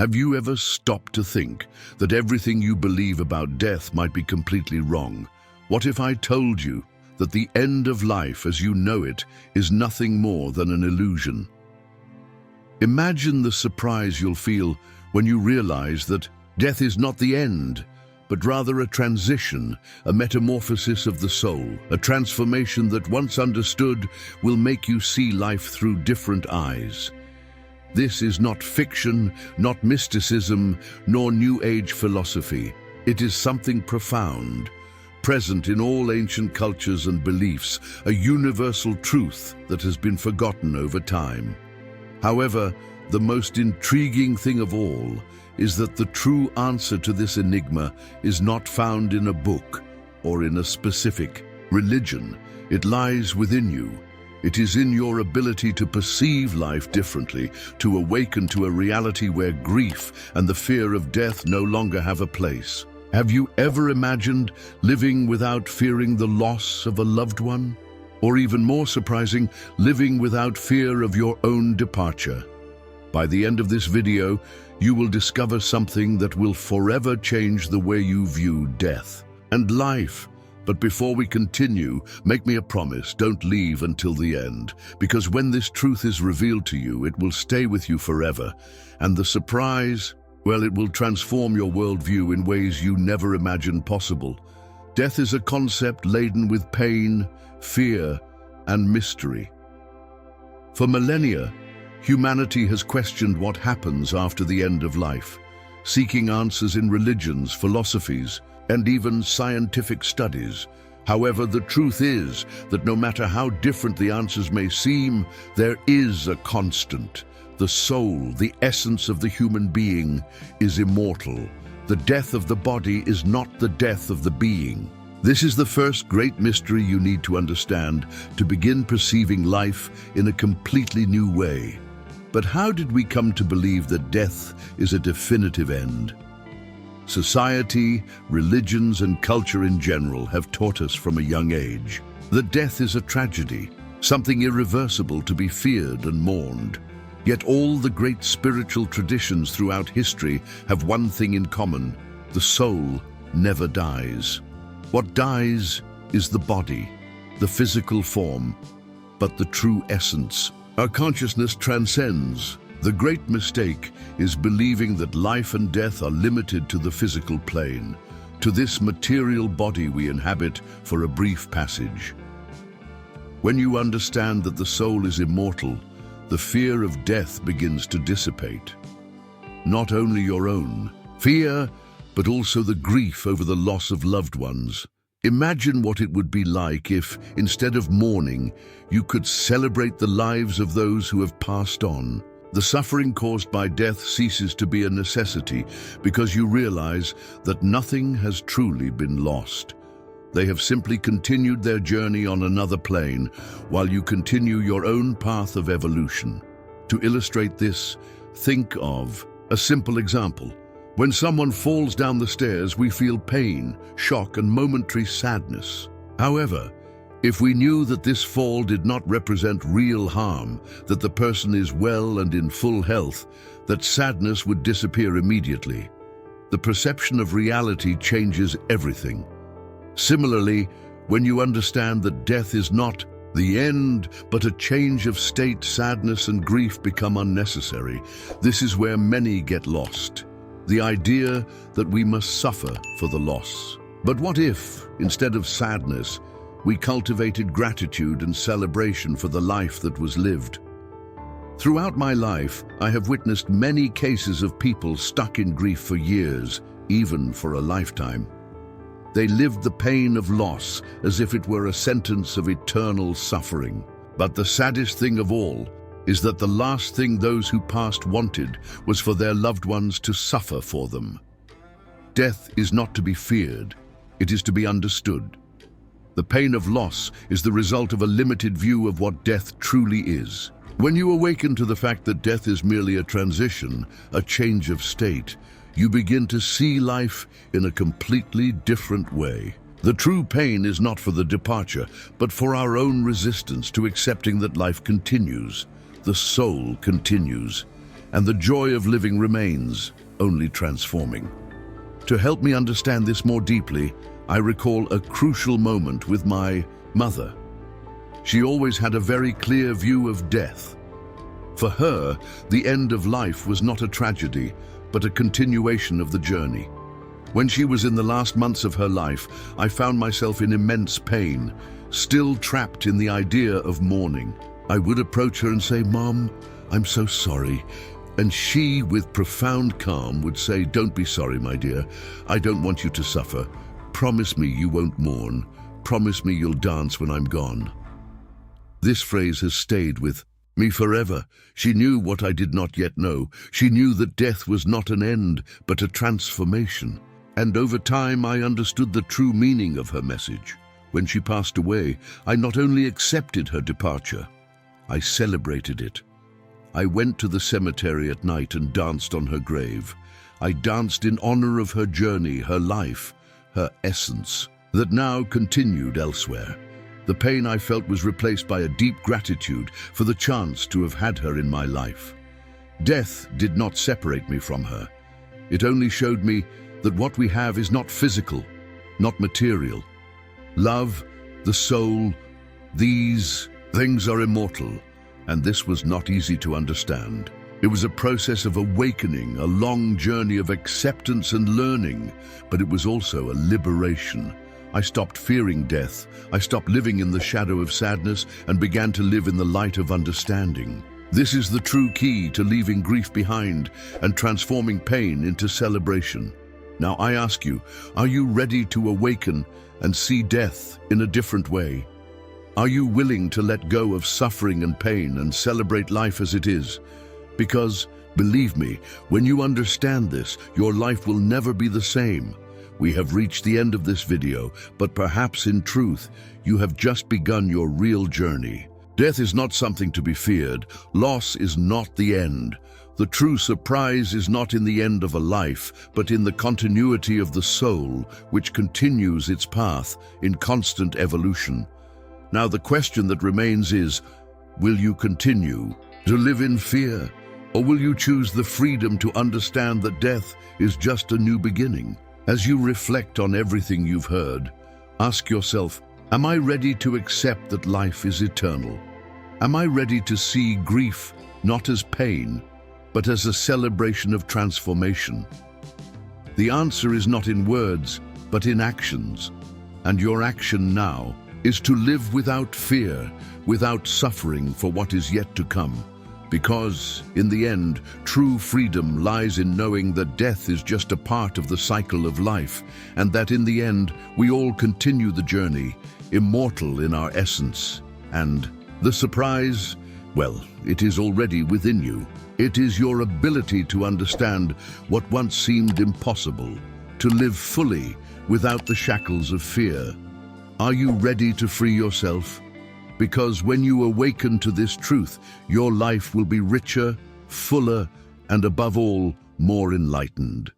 Have you ever stopped to think that everything you believe about death might be completely wrong? What if I told you that the end of life as you know it is nothing more than an illusion? Imagine the surprise you'll feel when you realize that death is not the end, but rather a transition, a metamorphosis of the soul, a transformation that once understood will make you see life through different eyes. This is not fiction, not mysticism, nor New Age philosophy. It is something profound, present in all ancient cultures and beliefs, a universal truth that has been forgotten over time. However, the most intriguing thing of all is that the true answer to this enigma is not found in a book or in a specific religion. It lies within you. It is in your ability to perceive life differently, to awaken to a reality where grief and the fear of death no longer have a place. Have you ever imagined living without fearing the loss of a loved one? Or even more surprising, living without fear of your own departure? By the end of this video, you will discover something that will forever change the way you view death and life. But before we continue, make me a promise, don't leave until the end, because when this truth is revealed to you, it will stay with you forever. And the surprise, well, it will transform your worldview in ways you never imagined possible. Death is a concept laden with pain, fear, and mystery. For millennia, humanity has questioned what happens after the end of life, seeking answers in religions, philosophies, and even scientific studies. However, the truth is that no matter how different the answers may seem, there is a constant. The soul, the essence of the human being, is immortal. The death of the body is not the death of the being. This is the first great mystery you need to understand to begin perceiving life in a completely new way. But how did we come to believe that death is a definitive end? Society, religions, and culture in general have taught us from a young age that death is a tragedy, something irreversible to be feared and mourned. Yet all the great spiritual traditions throughout history have one thing in common: the soul never dies. What dies is the body, the physical form, but the true essence. Our consciousness transcends. The great mistake is believing that life and death are limited to the physical plane, to this material body we inhabit for a brief passage. When you understand that the soul is immortal, the fear of death begins to dissipate. Not only your own fear, but also the grief over the loss of loved ones. Imagine what it would be like if, instead of mourning, you could celebrate the lives of those who have passed on. The suffering caused by death ceases to be a necessity because you realize that nothing has truly been lost. They have simply continued their journey on another plane while you continue your own path of evolution. To illustrate this, think of a simple example. When someone falls down the stairs, we feel pain, shock, and momentary sadness. However, if we knew that this fall did not represent real harm, that the person is well and in full health, that sadness would disappear immediately. The perception of reality changes everything. Similarly, when you understand that death is not the end, but a change of state, sadness and grief become unnecessary. This is where many get lost. The idea that we must suffer for the loss. But what if, instead of sadness, we cultivated gratitude and celebration for the life that was lived? Throughout my life, I have witnessed many cases of people stuck in grief for years, even for a lifetime. They lived the pain of loss as if it were a sentence of eternal suffering. But the saddest thing of all is that the last thing those who passed wanted was for their loved ones to suffer for them. Death is not to be feared, it is to be understood. The pain of loss is the result of a limited view of what death truly is. When you awaken to the fact that death is merely a transition, a change of state, you begin to see life in a completely different way. The true pain is not for the departure, but for our own resistance to accepting that life continues. The soul continues. and the joy of living remains, only transforming. To help me understand this more deeply, I recall a crucial moment with my mother. She always had a very clear view of death. For her, the end of life was not a tragedy, but a continuation of the journey. When she was in the last months of her life, I found myself in immense pain, still trapped in the idea of mourning. I would approach her and say, "Mom, I'm so sorry." And she, with profound calm, would say, "Don't be sorry, my dear. I don't want you to suffer. Promise me you won't mourn. Promise me you'll dance when I'm gone." This phrase has stayed with me forever. She knew what I did not yet know. She knew that death was not an end, but a transformation. And over time, I understood the true meaning of her message. When she passed away, I not only accepted her departure, I celebrated it. I went to the cemetery at night and danced on her grave. I danced in honor of her journey, her life, her essence, that now continued elsewhere. The pain I felt was replaced by a deep gratitude for the chance to have had her in my life. Death did not separate me from her. It only showed me that what we have is not physical, not material. Love, the soul, these things are immortal, and this was not easy to understand. It was a process of awakening, a long journey of acceptance and learning, but it was also a liberation. I stopped fearing death. I stopped living in the shadow of sadness and began to live in the light of understanding. This is the true key to leaving grief behind and transforming pain into celebration. Now I ask you, are you ready to awaken and see death in a different way? Are you willing to let go of suffering and pain and celebrate life as it is? Because, believe me, when you understand this, your life will never be the same. We have reached the end of this video, but perhaps in truth, you have just begun your real journey. Death is not something to be feared. Loss is not the end. The true surprise is not in the end of a life, but in the continuity of the soul, which continues its path in constant evolution. Now the question that remains is, will you continue to live in fear, or will you choose the freedom to understand that death is just a new beginning? As you reflect on everything you've heard, ask yourself, am I ready to accept that life is eternal? Am I ready to see grief not as pain, but as a celebration of transformation? The answer is not in words, but in actions. And your action now is to live without fear, without suffering for what is yet to come. Because, in the end, true freedom lies in knowing that death is just a part of the cycle of life, and that in the end, we all continue the journey, immortal in our essence. And the surprise, well, it is already within you. It is your ability to understand what once seemed impossible, to live fully without the shackles of fear. Are you ready to free yourself? Because when you awaken to this truth, your life will be richer, fuller, and above all, more enlightened.